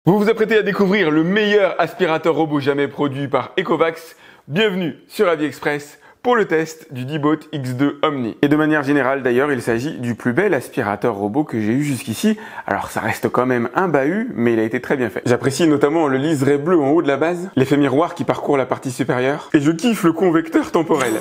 Vous vous apprêtez à découvrir le meilleur aspirateur robot jamais produit par Ecovacs. Bienvenue sur AviExpress pour le test du Deebot X2 Omni. Et de manière générale d'ailleurs, il s'agit du plus bel aspirateur robot que j'ai eu jusqu'ici. Alors ça reste quand même un bahut, mais il a été très bien fait. J'apprécie notamment le liseré bleu en haut de la base, l'effet miroir qui parcourt la partie supérieure, et je kiffe le convecteur temporel.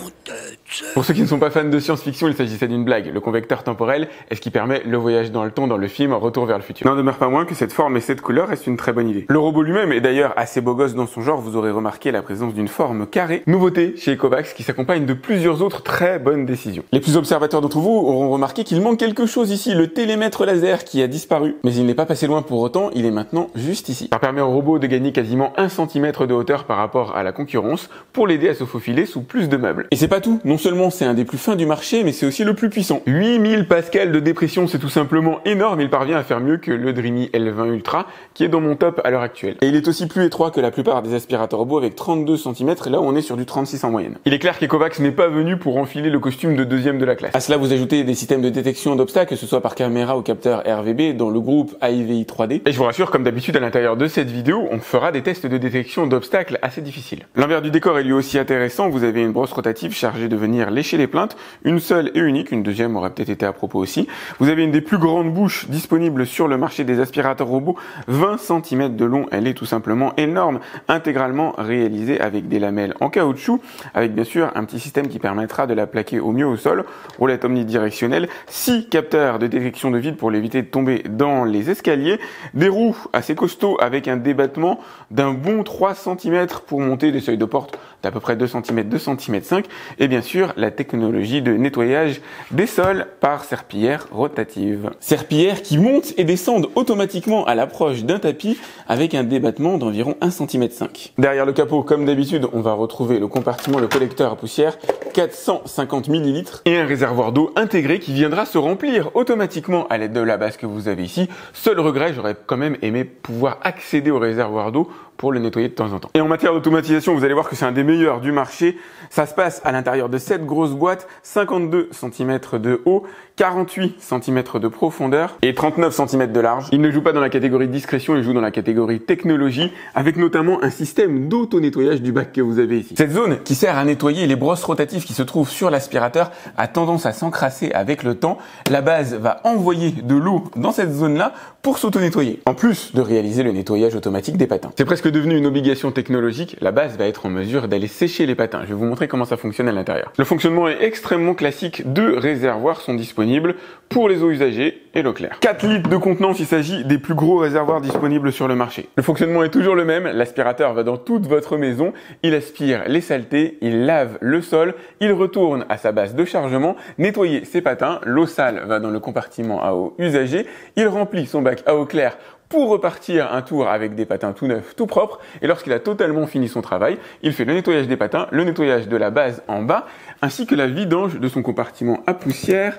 Pour ceux qui ne sont pas fans de science-fiction, il s'agissait d'une blague. Le convecteur temporel est ce qui permet le voyage dans le temps dans le film Retour vers le futur. N'en demeure pas moins que cette forme et cette couleur reste une très bonne idée. Le robot lui-même est d'ailleurs assez beau gosse dans son genre, vous aurez remarqué la présence d'une forme carrée. Nouveauté chez Ecovacs qui s'accompagne de plusieurs autres très bonnes décisions. Les plus observateurs d'entre vous auront remarqué qu'il manque quelque chose ici, le télémètre laser qui a disparu. Mais il n'est pas passé loin pour autant, il est maintenant juste ici. Ça permet au robot de gagner quasiment 1 cm de hauteur par rapport à la concurrence pour l'aider à se faufiler sous plus de meubles. Et c'est pas tout, non seulement c'est un des plus fins du marché, mais c'est aussi le plus puissant. 8000 pascal de dépression, c'est tout simplement énorme, il parvient à faire mieux que le Dreamy L20 Ultra qui est dans mon top à l'heure actuelle. Et il est aussi plus étroit que la plupart des aspirateurs robots avec 32 cm, là où on est sur du 36 en moyenne. Il est clair qu'Ecovacs n'est pas venu pour enfiler le costume de deuxième de la classe. À cela vous ajoutez des systèmes de détection d'obstacles, que ce soit par caméra ou capteur RVB dans le groupe AIVI 3D. Et je vous rassure, comme d'habitude à l'intérieur de cette vidéo, on fera des tests de détection d'obstacles assez difficiles. L'envers du décor est lui aussi intéressant, vous avez une brosse rotative chargée de venir lécher les plaintes, une seule et unique, une deuxième aurait peut-être été à propos aussi. Vous avez une des plus grandes bouches disponibles sur le marché des aspirateurs robots, 20 cm de long, elle est tout simplement énorme, intégralement réalisée avec des lamelles en caoutchouc, avec bien sûr un petit système qui permettra de la plaquer au mieux au sol, roulette omnidirectionnelle, 6 capteurs de détection de vide pour l'éviter de tomber dans les escaliers, des roues assez costauds avec un débattement d'un bon 3 cm pour monter des seuils de porte d'à peu près 2 cm, 2 cm 5, et bien sûr la technologie de nettoyage des sols par serpillière rotative. Serpillière qui monte et descendent automatiquement à l'approche d'un tapis avec un débattement d'environ 1 cm 5. Derrière le capot, comme d'habitude, on va retrouver le compartiment, le collecteur à poussière, 450 ml et un réservoir d'eau intégré qui viendra se remplir automatiquement à l'aide de la base que vous avez ici. Seul regret, j'aurais quand même aimé pouvoir accéder au réservoir d'eau pour le nettoyer de temps en temps. Et en matière d'automatisation, vous allez voir que c'est un des meilleurs du marché. Ça se passe à l'intérieur de cette grosse boîte, 52 cm de haut, 48 cm de profondeur et 39 cm de large. Il ne joue pas dans la catégorie discrétion, il joue dans la catégorie technologie, avec notamment un système d'auto-nettoyage du bac que vous avez ici. Cette zone qui sert à nettoyer les brosses rotatives qui se trouvent sur l'aspirateur a tendance à s'encrasser avec le temps. La base va envoyer de l'eau dans cette zone-là pour s'auto-nettoyer, en plus de réaliser le nettoyage automatique des patins. C'est presque devenu une obligation technologique, la base va être en mesure d'aller sécher les patins. Je vais vous montrer comment ça fonctionne à l'intérieur. Le fonctionnement est extrêmement classique, 2 réservoirs sont disponibles pour les eaux usagées et l'eau claire. 4 litres de contenance, il s'agit des plus gros réservoirs disponibles sur le marché. Le fonctionnement est toujours le même, l'aspirateur va dans toute votre maison, il aspire les saletés, il lave le sol, il retourne à sa base de chargement, nettoyer ses patins, l'eau sale va dans le compartiment à eau usagée, il remplit son bac à eau claire pour repartir un tour avec des patins tout neufs, tout propres, et lorsqu'il a totalement fini son travail, il fait le nettoyage des patins, le nettoyage de la base en bas, ainsi que la vidange de son compartiment à poussière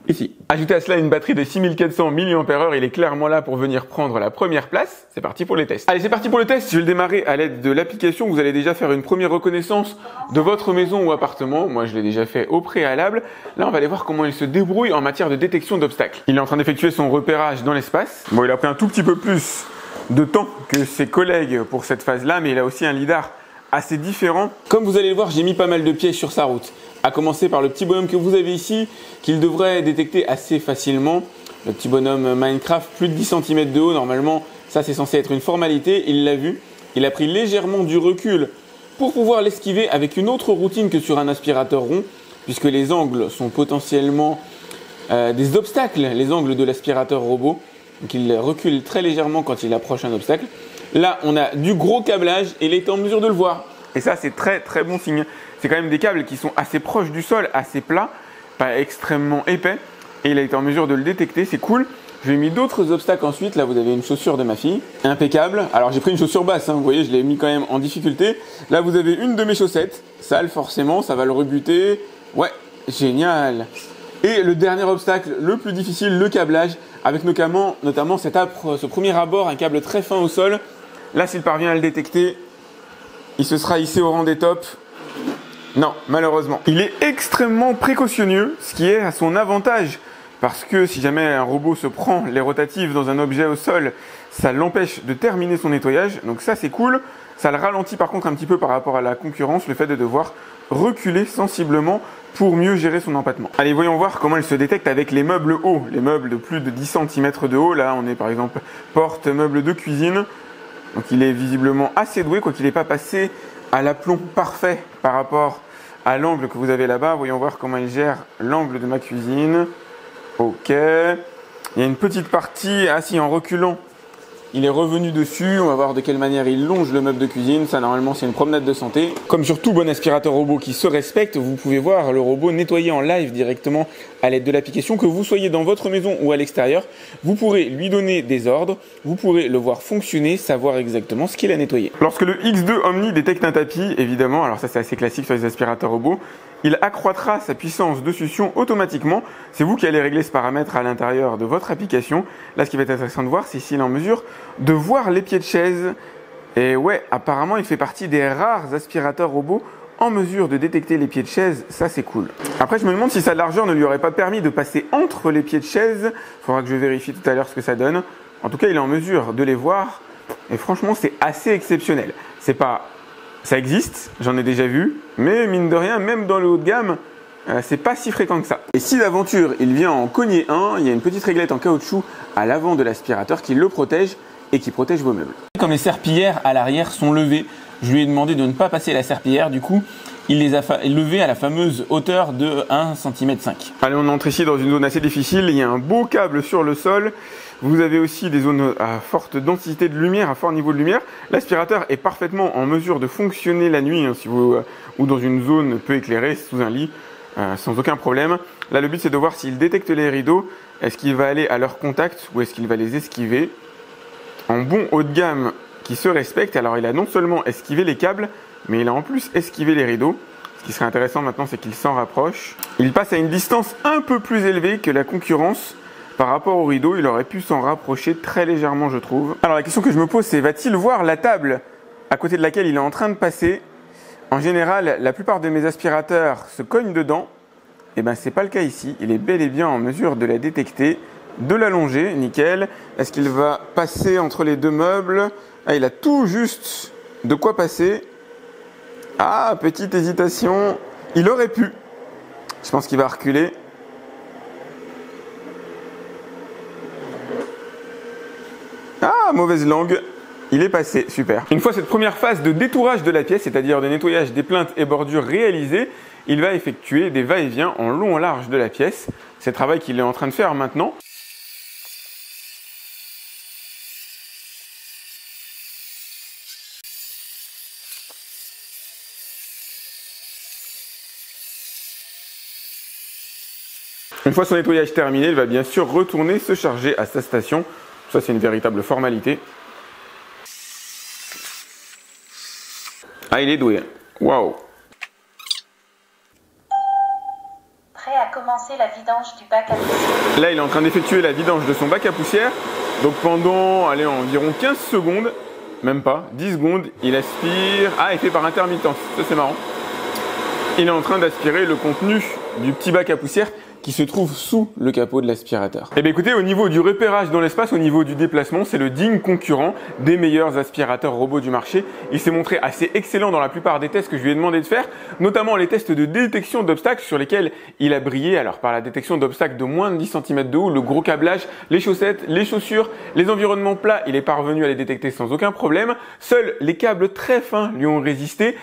ici. Ajoutez à cela une batterie de 6400 mAh, il est clairement là pour venir prendre la première place. C'est parti pour les tests. Allez, c'est parti pour le test. Je vais le démarrer à l'aide de l'application. Vous allez déjà faire une première reconnaissance de votre maison ou appartement. Moi, je l'ai déjà fait au préalable. Là, on va aller voir comment il se débrouille en matière de détection d'obstacles. Il est en train d'effectuer son repérage dans l'espace. Bon, il a pris un tout petit peu plus de temps que ses collègues pour cette phase-là, mais il a aussi un lidar assez différent. Comme vous allez le voir, j'ai mis pas mal de pièges sur sa route. À commencer par le petit bonhomme que vous avez ici, qu'il devrait détecter assez facilement. Le petit bonhomme Minecraft, plus de 10 cm de haut, normalement, ça c'est censé être une formalité, il l'a vu. Il a pris légèrement du recul pour pouvoir l'esquiver avec une autre routine que sur un aspirateur rond, puisque les angles sont potentiellement des obstacles, les angles de l'aspirateur robot. Donc il recule très légèrement quand il approche un obstacle. Là, on a du gros câblage et il est en mesure de le voir. Et ça, c'est très très bon signe. C'est quand même des câbles qui sont assez proches du sol, assez plats, pas extrêmement épais. Et il a été en mesure de le détecter, c'est cool. Je lui ai mis d'autres obstacles ensuite. Là, vous avez une chaussure de ma fille. Impeccable. Alors, j'ai pris une chaussure basse, hein. Vous voyez, je l'ai mis quand même en difficulté. Là, vous avez une de mes chaussettes. Sale, forcément, ça va le rebuter. Ouais, génial. Et le dernier obstacle, le plus difficile, le câblage, avec notamment ce premier abord, un câble très fin au sol. Là, s'il parvient à le détecter, il se sera hissé au rang des tops. Non, malheureusement. Il est extrêmement précautionneux, ce qui est à son avantage, parce que si jamais un robot se prend les rotatives dans un objet au sol, ça l'empêche de terminer son nettoyage. Donc ça c'est cool. Ça le ralentit par contre un petit peu par rapport à la concurrence, le fait de devoir reculer sensiblement pour mieux gérer son empattement. Allez, voyons voir comment il se détecte avec les meubles hauts, les meubles de plus de 10 cm de haut. Là, on est par exemple porte, meuble de cuisine. Donc il est visiblement assez doué, quoiqu'il n'est pas passé à l'aplomb parfait par rapport à l'angle que vous avez là-bas. Voyons voir comment il gère l'angle de ma cuisine. Ok. Il y a une petite partie, si en reculant, il est revenu dessus. On va voir de quelle manière il longe le meuble de cuisine. Ça, normalement, c'est une promenade de santé. Comme sur tout bon aspirateur robot qui se respecte, vous pouvez voir le robot nettoyer en live directement à l'aide de l'application. Que vous soyez dans votre maison ou à l'extérieur, vous pourrez lui donner des ordres. Vous pourrez le voir fonctionner, savoir exactement ce qu'il a nettoyé. Lorsque le X2 Omni détecte un tapis, évidemment, alors ça c'est assez classique sur les aspirateurs robots, il accroîtra sa puissance de succion automatiquement. C'est vous qui allez régler ce paramètre à l'intérieur de votre application. Là, ce qui va être intéressant de voir, c'est s'il est en mesure de voir les pieds de chaise. Et ouais, apparemment, il fait partie des rares aspirateurs robots en mesure de détecter les pieds de chaise. Ça, c'est cool. Après, je me demande si sa largeur ne lui aurait pas permis de passer entre les pieds de chaise. Il faudra que je vérifie tout à l'heure ce que ça donne. En tout cas, il est en mesure de les voir. Et franchement, c'est assez exceptionnel. Ça existe, j'en ai déjà vu, mais mine de rien, même dans le haut de gamme, c'est pas si fréquent que ça. Et si d'aventure il vient en cogner un, il y a une petite réglette en caoutchouc à l'avant de l'aspirateur qui le protège et qui protège vos meubles. Comme les serpillères à l'arrière sont levées, je lui ai demandé de ne pas passer la serpillière, du coup il les a levées à la fameuse hauteur de 1,5 cm. Allez, on entre ici dans une zone assez difficile, il y a un beau câble sur le sol. Vous avez aussi des zones à forte densité de lumière, à fort niveau de lumière. L'aspirateur est parfaitement en mesure de fonctionner la nuit, ou dans une zone peu éclairée, sous un lit, sans aucun problème. Là, le but, c'est de voir s'il détecte les rideaux. Est-ce qu'il va aller à leur contact ou est-ce qu'il va les esquiver? En bon haut de gamme qui se respecte, alors il a non seulement esquivé les câbles, mais il a en plus esquivé les rideaux. Ce qui serait intéressant maintenant, c'est qu'il s'en rapproche. Il passe à une distance un peu plus élevée que la concurrence. Par rapport au rideau, il aurait pu s'en rapprocher très légèrement, je trouve. Alors la question que je me pose, c'est va-t-il voir la table à côté de laquelle il est en train de passer? En général, la plupart de mes aspirateurs se cognent dedans. Et ben, c'est pas le cas ici. Il est bel et bien en mesure de la détecter, de l'allonger, nickel. Est-ce qu'il va passer entre les deux meubles? Il a tout juste de quoi passer. Petite hésitation. Il aurait pu. Je pense qu'il va reculer. Mauvaise langue, il est passé, super. Une fois cette première phase de détourage de la pièce, c'est-à-dire de nettoyage des plinthes et bordures réalisée, il va effectuer des va-et-vient en long et large de la pièce. C'est le travail qu'il est en train de faire maintenant. Une fois son nettoyage terminé, il va bien sûr retourner se charger à sa station. Ça, c'est une véritable formalité. Il est doué. Waouh! Prêt à commencer la vidange du bac à poussière. Là, il est en train d'effectuer la vidange de son bac à poussière. Donc pendant, environ 15 secondes, même pas, 10 secondes, il aspire. Il fait par intermittence. Ça, c'est marrant. Il est en train d'aspirer le contenu du petit bac à poussière qui se trouve sous le capot de l'aspirateur. Eh bien écoutez, au niveau du repérage dans l'espace, au niveau du déplacement, c'est le digne concurrent des meilleurs aspirateurs robots du marché. Il s'est montré assez excellent dans la plupart des tests que je lui ai demandé de faire, notamment les tests de détection d'obstacles sur lesquels il a brillé. Alors par la détection d'obstacles de moins de 10 cm de haut, le gros câblage, les chaussettes, les chaussures, les environnements plats, il est parvenu à les détecter sans aucun problème. Seuls les câbles très fins lui ont résisté,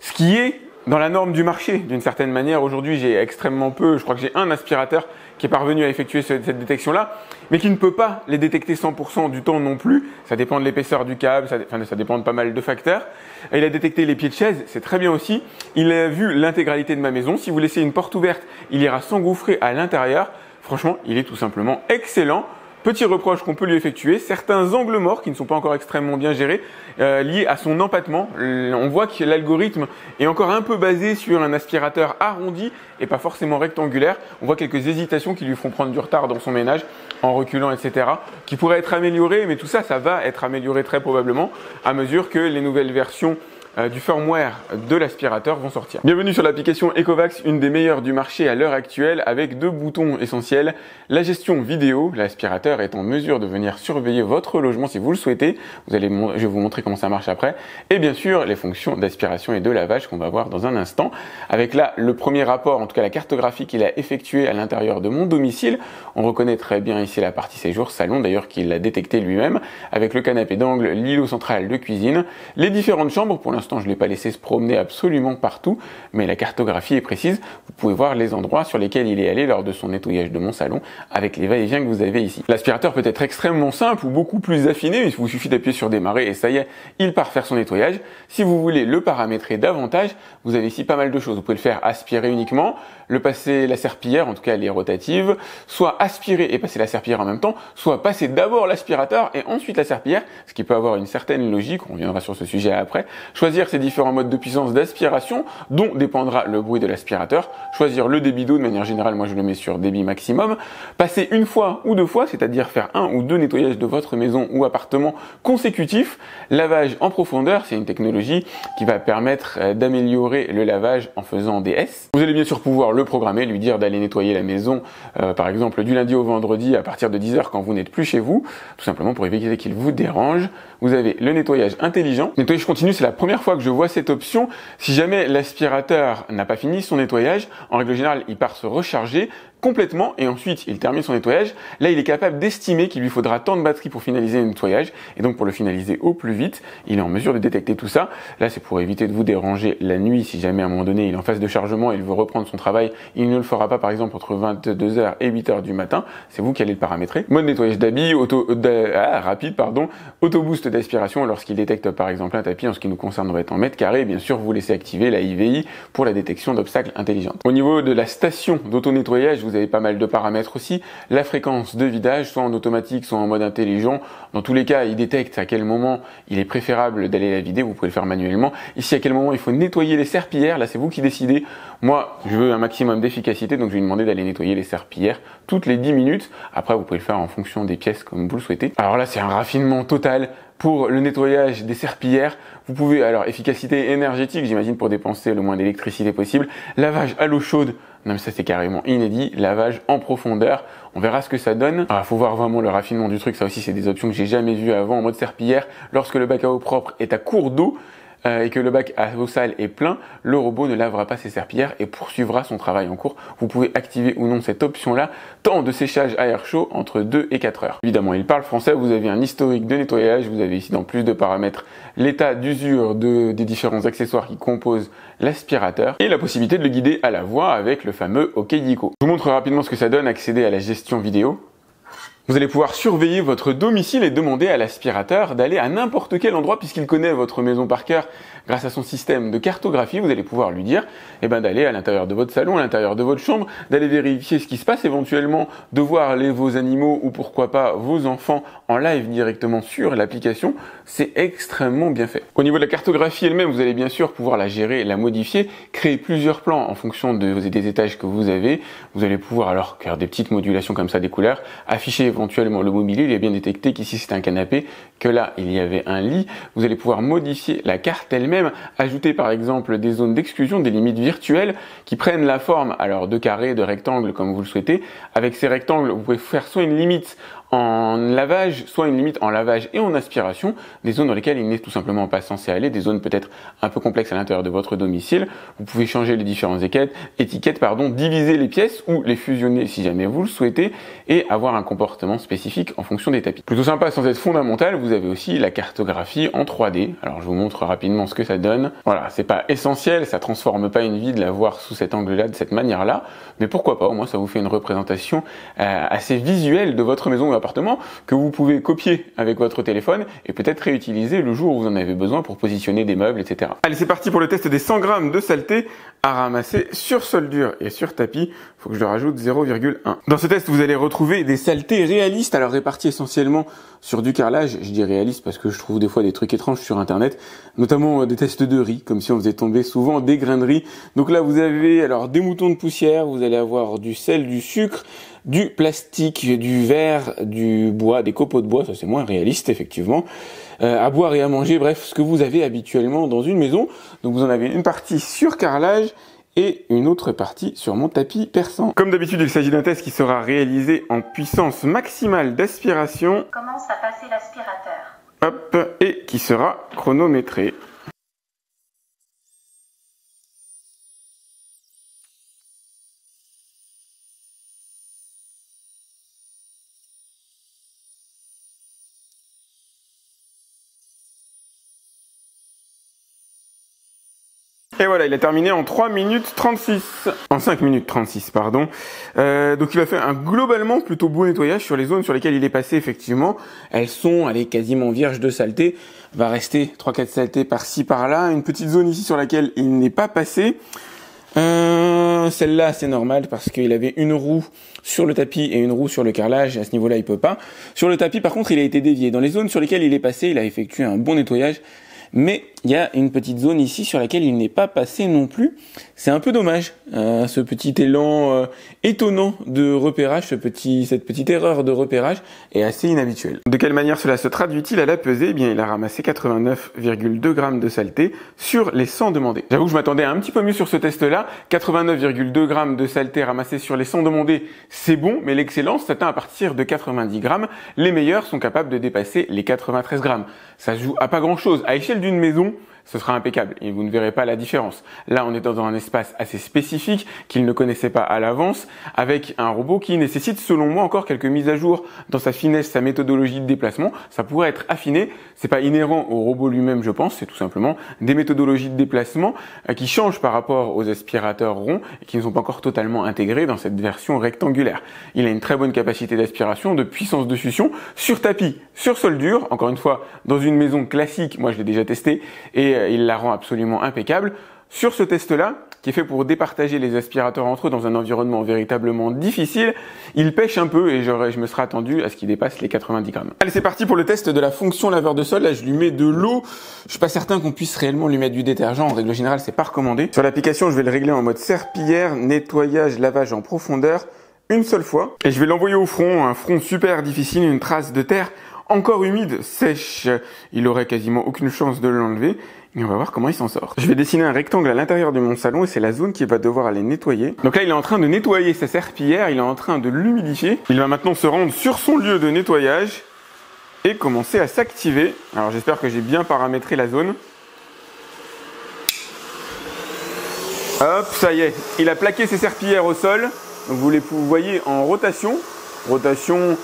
ce qui est dans la norme du marché, d'une certaine manière. Aujourd'hui, j'ai extrêmement peu, je crois que j'ai un aspirateur qui est parvenu à effectuer cette détection-là, mais qui ne peut pas les détecter 100% du temps non plus. Ça dépend de l'épaisseur du câble, ça dépend de pas mal de facteurs. Et il a détecté les pieds de chaise, c'est très bien aussi. Il a vu l'intégralité de ma maison. Si vous laissez une porte ouverte, il ira s'engouffrer à l'intérieur. Franchement, il est tout simplement excellent. Petit reproche qu'on peut lui effectuer, certains angles morts qui ne sont pas encore extrêmement bien gérés, liés à son empattement. On voit que l'algorithme est encore un peu basé sur un aspirateur arrondi et pas forcément rectangulaire. On voit quelques hésitations qui lui font prendre du retard dans son ménage en reculant, etc. qui pourraient être améliorées, mais tout ça, ça va être amélioré très probablement à mesure que les nouvelles versions du firmware de l'aspirateur vont sortir. Bienvenue sur l'application Ecovacs, une des meilleures du marché à l'heure actuelle, avec deux boutons essentiels. La gestion vidéo, l'aspirateur est en mesure de venir surveiller votre logement si vous le souhaitez. Je vais vous montrer comment ça marche après. Et bien sûr, les fonctions d'aspiration et de lavage qu'on va voir dans un instant. Avec là, le premier rapport, en tout cas la cartographie qu'il a effectuée à l'intérieur de mon domicile. On reconnaît très bien ici la partie séjour, salon d'ailleurs qu'il l'a détecté lui-même, avec le canapé d'angle, l'îlot central de cuisine, les différentes chambres. Pour l'instant, je ne l'ai pas laissé se promener absolument partout, mais la cartographie est précise. Vous pouvez voir les endroits sur lesquels il est allé lors de son nettoyage de mon salon, avec les va-et-vient que vous avez ici. L'aspirateur peut être extrêmement simple ou beaucoup plus affiné. Il vous suffit d'appuyer sur démarrer et ça y est, il part faire son nettoyage. Si vous voulez le paramétrer davantage, vous avez ici pas mal de choses. Vous pouvez le faire aspirer uniquement, le passer la serpillière, en tout cas elle est rotative, soit aspirer et passer la serpillière en même temps, soit passer d'abord l'aspirateur et ensuite la serpillière, ce qui peut avoir une certaine logique, on reviendra sur ce sujet après. Choisir ces différents modes de puissance d'aspiration dont dépendra le bruit de l'aspirateur, choisir le débit d'eau, de manière générale moi je le mets sur débit maximum, passer une fois ou deux fois, c'est-à-dire faire un ou deux nettoyages de votre maison ou appartement consécutifs. Lavage en profondeur, c'est une technologie qui va permettre d'améliorer le lavage en faisant des S. Vous allez bien sûr pouvoir le programmer, lui dire d'aller nettoyer la maison par exemple du lundi au vendredi à partir de 10h quand vous n'êtes plus chez vous, tout simplement pour éviter qu'il vous dérange. Vous avez le nettoyage intelligent. Nettoyage continu, c'est la première fois que je vois cette option. Si jamais l'aspirateur n'a pas fini son nettoyage, en règle générale, il part se recharger complètement et ensuite il termine son nettoyage. Là, il est capable d'estimer qu'il lui faudra tant de batterie pour finaliser le nettoyage et donc pour le finaliser au plus vite, il est en mesure de détecter tout ça. Là, c'est pour éviter de vous déranger la nuit si jamais à un moment donné il est en phase de chargement et il veut reprendre son travail. Il ne le fera pas par exemple entre 22h et 8h du matin. C'est vous qui allez le paramétrer. Mode nettoyage d'habits, rapide, auto boost d'aspiration lorsqu'il détecte par exemple un tapis. En ce qui nous concerne, on va être en mètres carrés. Bien sûr, vous laissez activer la IVI pour la détection d'obstacles intelligentes. Au niveau de la station d'auto-nettoyage, vous avez pas mal de paramètres aussi. La fréquence de vidage, soit en automatique, soit en mode intelligent. Dans tous les cas, il détecte à quel moment il est préférable d'aller la vider. Vous pouvez le faire manuellement. Ici, à quel moment il faut nettoyer les serpillières. Là, c'est vous qui décidez. Moi, je veux un maximum d'efficacité, donc je vais lui demander d'aller nettoyer les serpillières toutes les 10 minutes. Après, vous pouvez le faire en fonction des pièces comme vous le souhaitez. Alors là, c'est un raffinement total. Pour le nettoyage des serpillières, vous pouvez, alors efficacité énergétique, j'imagine pour dépenser le moins d'électricité possible. Lavage à l'eau chaude, non mais ça c'est carrément inédit. Lavage en profondeur, on verra ce que ça donne. Alors faut voir vraiment le raffinement du truc, ça aussi c'est des options que j'ai jamais vues avant en mode serpillière. Lorsque le bac à eau propre est à court d'eau, et que le bac à eau sale est plein, le robot ne lavera pas ses serpillières et poursuivra son travail en cours. Vous pouvez activer ou non cette option-là, temps de séchage à air chaud entre 2 et 4 heures. Évidemment, il parle français, vous avez un historique de nettoyage, vous avez ici dans plus de paramètres l'état d'usure des différents accessoires qui composent l'aspirateur et la possibilité de le guider à la voix avec le fameux OK Dico. Je vous montre rapidement ce que ça donne, accéder à la gestion vidéo. Vous allez pouvoir surveiller votre domicile et demander à l'aspirateur d'aller à n'importe quel endroit puisqu'il connaît votre maison par cœur grâce à son système de cartographie. Vous allez pouvoir lui dire d'aller à l'intérieur de votre salon, à l'intérieur de votre chambre, d'aller vérifier ce qui se passe, éventuellement de voir vos animaux ou pourquoi pas vos enfants en live directement sur l'application. C'est extrêmement bien fait. Au niveau de la cartographie elle-même, vous allez bien sûr pouvoir la gérer, la modifier, créer plusieurs plans en fonction des étages que vous avez. Vous allez pouvoir alors faire des petites modulations comme ça des couleurs, afficher éventuellement le mobilier. Il a bien détecté qu'ici c'est un canapé, que là il y avait un lit. Vous allez pouvoir modifier la carte elle-même, ajouter par exemple des zones d'exclusion, des limites virtuelles qui prennent la forme alors de carrés, de rectangles comme vous le souhaitez. Avec ces rectangles, vous pouvez faire soit une limite en lavage, soit une limite en lavage et en aspiration, des zones dans lesquelles il n'est tout simplement pas censé aller, des zones peut-être un peu complexes à l'intérieur de votre domicile. Vous pouvez changer les différentes étiquettes, diviser les pièces ou les fusionner si jamais vous le souhaitez et avoir un comportement spécifique en fonction des tapis. Plutôt sympa sans être fondamental, vous avez aussi la cartographie en 3D. Alors je vous montre rapidement ce que ça donne. Voilà, c'est pas essentiel, ça transforme pas une vie de la voir sous cet angle-là, de cette manière-là, mais pourquoi pas, au moins ça vous fait une représentation assez visuelle de votre maison ou appartement que vous pouvez copier avec votre téléphone et peut-être réutiliser le jour où vous en avez besoin pour positionner des meubles, etc. Allez, c'est parti pour le test des 100 grammes de saleté à ramasser sur sol dur et sur tapis. Faut que je le rajoute 0,1. Dans ce test, vous allez retrouver des saletés réalistes, alors réparties essentiellement sur du carrelage. Je dis réaliste parce que je trouve des fois des trucs étranges sur internet, notamment des tests de riz, comme si on faisait tomber souvent des grains de riz. Donc là, vous avez alors des moutons de poussière, vous allez avoir du sel, du sucre, du plastique, du verre, du bois, des copeaux de bois, ça c'est moins réaliste effectivement. à boire et à manger, bref, ce que vous avez habituellement dans une maison. Donc vous en avez une partie sur carrelage et une autre partie sur mon tapis persan. Comme d'habitude, il s'agit d'un test qui sera réalisé en puissance maximale d'aspiration. Commence à passer l'aspirateur. Hop, et qui sera chronométré. Et voilà, il a terminé en 3 minutes 36. En 5 minutes 36, pardon. Donc il a fait un globalement plutôt beau nettoyage sur les zones sur lesquelles il est passé, effectivement. Elles sont, quasiment vierges de saleté. Il va rester 3-4 saletés par-ci, par-là. Une petite zone ici sur laquelle il n'est pas passé. Celle-là, c'est normal parce qu'il avait une roue sur le tapis et une roue sur le carrelage. À ce niveau-là, il peut pas. Sur le tapis, par contre, il a été dévié. Dans les zones sur lesquelles il est passé, il a effectué un bon nettoyage. Mais il y a une petite zone ici sur laquelle il n'est pas passé non plus. C'est un peu dommage, ce petit élan étonnant de repérage, cette petite erreur de repérage est assez inhabituelle. De quelle manière cela se traduit-il à la pesée? Eh bien, il a ramassé 89,2 grammes de saleté sur les 100 demandés. J'avoue que je m'attendais un petit peu mieux sur ce test-là. 89,2 grammes de saleté ramassés sur les 100 demandés, c'est bon, mais l'excellence s'atteint à partir de 90 grammes. Les meilleurs sont capables de dépasser les 93 grammes. Ça se joue à pas grand-chose. À échelle d'une maison, ce sera impeccable et vous ne verrez pas la différence. Là, on est dans un espace assez spécifique qu'il ne connaissait pas à l'avance, avec un robot qui nécessite, selon moi, encore quelques mises à jour dans sa finesse, sa méthodologie de déplacement. Ça pourrait être affiné. C'est pas inhérent au robot lui-même, je pense. C'est tout simplement des méthodologies de déplacement qui changent par rapport aux aspirateurs ronds et qui ne sont pas encore totalement intégrés dans cette version rectangulaire. Il a une très bonne capacité d'aspiration, de puissance de succion sur tapis, sur sol dur. Encore une fois, dans une maison classique, moi je l'ai déjà testé et il la rend absolument impeccable. Sur ce test-là, qui est fait pour départager les aspirateurs entre eux dans un environnement véritablement difficile, il pêche un peu et je me serais attendu à ce qu'il dépasse les 90 grammes. Allez, c'est parti pour le test de la fonction laveur de sol. Là, je lui mets de l'eau. Je suis pas certain qu'on puisse réellement lui mettre du détergent. En règle générale, c'est pas recommandé. Sur l'application, je vais le régler en mode serpillière, nettoyage, lavage en profondeur, une seule fois. Et je vais l'envoyer au front, un front super difficile, une trace de terre encore humide, sèche. Il aurait quasiment aucune chance de l'enlever. Et on va voir comment il s'en sort. Je vais dessiner un rectangle à l'intérieur de mon salon et c'est la zone qu'il va devoir aller nettoyer. Donc là, il est en train de nettoyer sa serpillière, il est en train de l'humidifier. Il va maintenant se rendre sur son lieu de nettoyage et commencer à s'activer. Alors j'espère que j'ai bien paramétré la zone. Hop, ça y est, il a plaqué ses serpillières au sol. Donc vous voyez en rotation. Rotation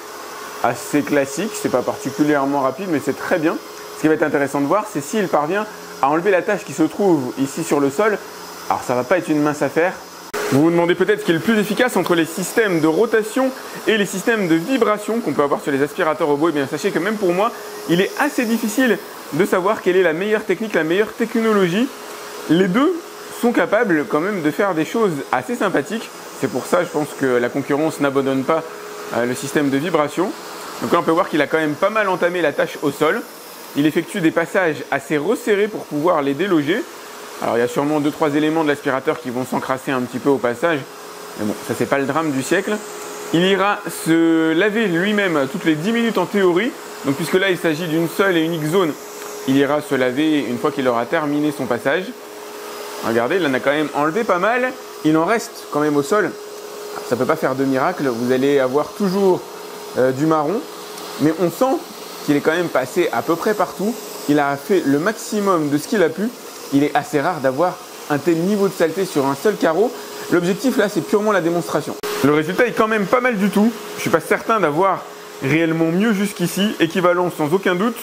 assez classique, c'est pas particulièrement rapide, mais c'est très bien. Ce qui va être intéressant de voir, c'est s'il parvient à enlever la tâche qui se trouve ici sur le sol. Alors ça va pas être une mince affaire. Vous vous demandez peut-être ce qui est le plus efficace entre les systèmes de rotation et les systèmes de vibration qu'on peut avoir sur les aspirateurs robots. Et bien sachez que même pour moi, il est assez difficile de savoir quelle est la meilleure technique, la meilleure technologie. Les deux sont capables quand même de faire des choses assez sympathiques. C'est pour ça, je pense que la concurrence n'abandonne pas le système de vibration. Donc là, on peut voir qu'il a quand même pas mal entamé la tâche au sol. Il effectue des passages assez resserrés pour pouvoir les déloger. Alors il y a sûrement 2-3 éléments de l'aspirateur qui vont s'encrasser un petit peu au passage. Mais bon, ça c'est pas le drame du siècle. Il ira se laver lui-même toutes les 10 minutes en théorie. Donc puisque là il s'agit d'une seule et unique zone, il ira se laver une fois qu'il aura terminé son passage. Regardez, il en a quand même enlevé pas mal. Il en reste quand même au sol. Ça peut pas faire de miracle. Vous allez avoir toujours du marron. Mais on sent qu'il est quand même passé à peu près partout. Il a fait le maximum de ce qu'il a pu. Il est assez rare d'avoir un tel niveau de saleté sur un seul carreau. L'objectif là, c'est purement la démonstration. Le résultat est quand même pas mal du tout. Je suis pas certain d'avoir réellement mieux jusqu'ici. Équivalent sans aucun doute.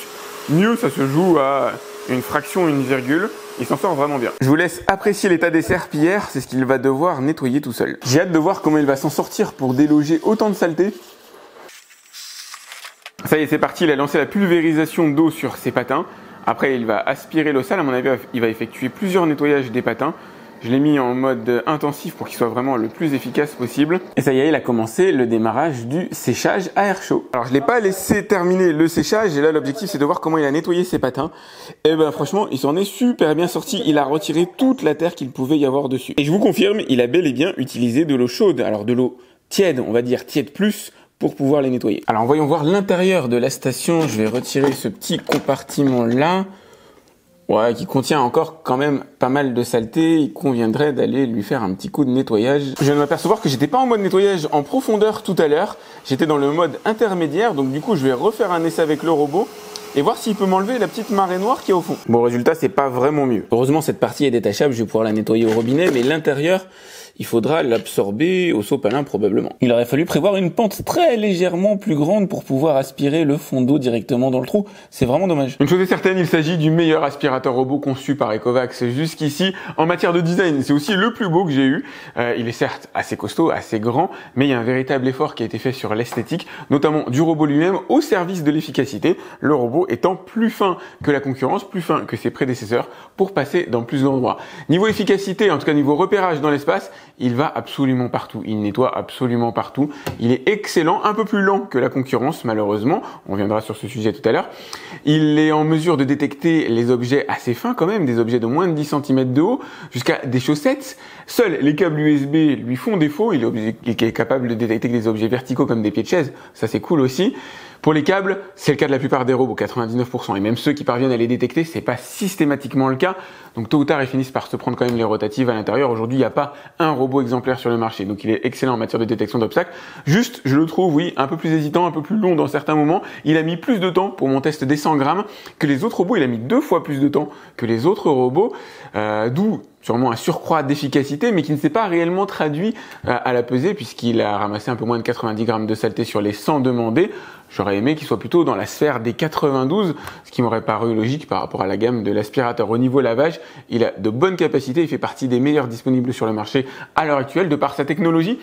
Mieux, ça se joue à une fraction, une virgule. Il s'en sort vraiment bien. Je vous laisse apprécier l'état des serpillières. C'est ce qu'il va devoir nettoyer tout seul. J'ai hâte de voir comment il va s'en sortir pour déloger autant de saleté. Ça y est, c'est parti, il a lancé la pulvérisation d'eau sur ses patins. Après, il va aspirer le sol. À mon avis, il va effectuer plusieurs nettoyages des patins. Je l'ai mis en mode intensif pour qu'il soit vraiment le plus efficace possible. Et ça y est, il a commencé le démarrage du séchage à air chaud. Alors, je ne l'ai pas laissé terminer le séchage. Et là, l'objectif, c'est de voir comment il a nettoyé ses patins. Et ben, franchement, il s'en est super bien sorti. Il a retiré toute la terre qu'il pouvait y avoir dessus. Et je vous confirme, il a bel et bien utilisé de l'eau chaude. Alors, de l'eau tiède, on va dire tiède plus, pour pouvoir les nettoyer. Alors voyons voir l'intérieur de la station. Je vais retirer ce petit compartiment là. Ouais, qui contient encore quand même pas mal de saleté. Il conviendrait d'aller lui faire un petit coup de nettoyage. Je viens de m'apercevoir que j'étais pas en mode nettoyage en profondeur tout à l'heure. J'étais dans le mode intermédiaire. Donc du coup, je vais refaire un essai avec le robot et voir s'il peut m'enlever la petite marée noire qui est au fond. Bon, résultat, c'est pas vraiment mieux. Heureusement, cette partie est détachable. Je vais pouvoir la nettoyer au robinet, mais l'intérieur, il faudra l'absorber au sopalin probablement. Il aurait fallu prévoir une pente très légèrement plus grande pour pouvoir aspirer le fond d'eau directement dans le trou. C'est vraiment dommage. Une chose est certaine, il s'agit du meilleur aspirateur robot conçu par Ecovacs jusqu'ici. En matière de design, c'est aussi le plus beau que j'ai eu. Il est certes assez costaud, assez grand, mais il y a un véritable effort qui a été fait sur l'esthétique, notamment du robot lui-même au service de l'efficacité. Le robot étant plus fin que la concurrence, plus fin que ses prédécesseurs pour passer dans plus d'endroits. Niveau efficacité, en tout cas niveau repérage dans l'espace, il va absolument partout, il nettoie absolument partout, il est excellent, un peu plus lent que la concurrence malheureusement, on reviendra sur ce sujet tout à l'heure. Il est en mesure de détecter les objets assez fins quand même, des objets de moins de 10 cm de haut, jusqu'à des chaussettes. Seuls les câbles USB lui font défaut, il est capable de détecter des objets verticaux comme des pieds de chaise, ça c'est cool aussi. Pour les câbles, c'est le cas de la plupart des robots, 99%, et même ceux qui parviennent à les détecter, c'est pas systématiquement le cas. Donc tôt ou tard, ils finissent par se prendre quand même les rotatives à l'intérieur. Aujourd'hui, il n'y a pas un robot exemplaire sur le marché, donc il est excellent en matière de détection d'obstacles. Juste, je le trouve, oui, un peu plus hésitant, un peu plus long dans certains moments. Il a mis plus de temps pour mon test des 100 grammes que les autres robots. Il a mis 2 fois plus de temps que les autres robots, d'où sûrement un surcroît d'efficacité, mais qui ne s'est pas réellement traduit à la pesée, puisqu'il a ramassé un peu moins de 90 grammes de saleté sur les 100 demandés. J'aurais aimé qu'il soit plutôt dans la sphère des 92, ce qui m'aurait paru logique par rapport à la gamme de l'aspirateur. Au niveau lavage, il a de bonnes capacités, il fait partie des meilleurs disponibles sur le marché à l'heure actuelle, de par sa technologie,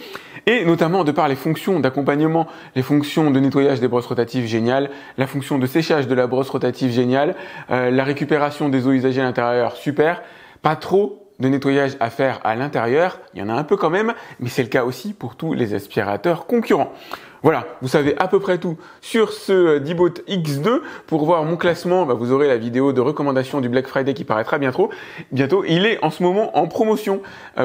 et notamment de par les fonctions d'accompagnement, les fonctions de nettoyage des brosses rotatives géniales, la fonction de séchage de la brosse rotative géniale, la récupération des eaux usagées à l'intérieur, super, pas trop de nettoyage à faire à l'intérieur, il y en a un peu quand même, mais c'est le cas aussi pour tous les aspirateurs concurrents. Voilà, vous savez à peu près tout sur ce D-Bot X2. Pour voir mon classement, vous aurez la vidéo de recommandation du Black Friday qui paraîtra bientôt. Il est en ce moment en promotion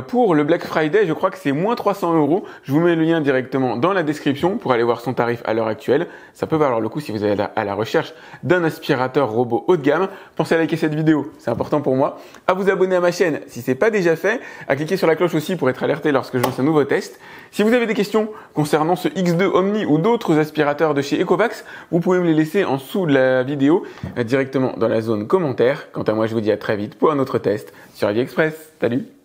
pour le Black Friday. Je crois que c'est moins 300 €. Je vous mets le lien directement dans la description pour aller voir son tarif à l'heure actuelle. Ça peut valoir le coup si vous êtes à la recherche d'un aspirateur robot haut de gamme. Pensez à liker cette vidéo, c'est important pour moi. À vous abonner à ma chaîne si c'est pas déjà fait. À cliquer sur la cloche aussi pour être alerté lorsque je lance un nouveau test. Si vous avez des questions concernant ce X2 Omni ou d'autres aspirateurs de chez Ecovacs, vous pouvez me les laisser en dessous de la vidéo directement dans la zone commentaire. Quant à moi, je vous dis à très vite pour un autre test sur AliExpress. Salut!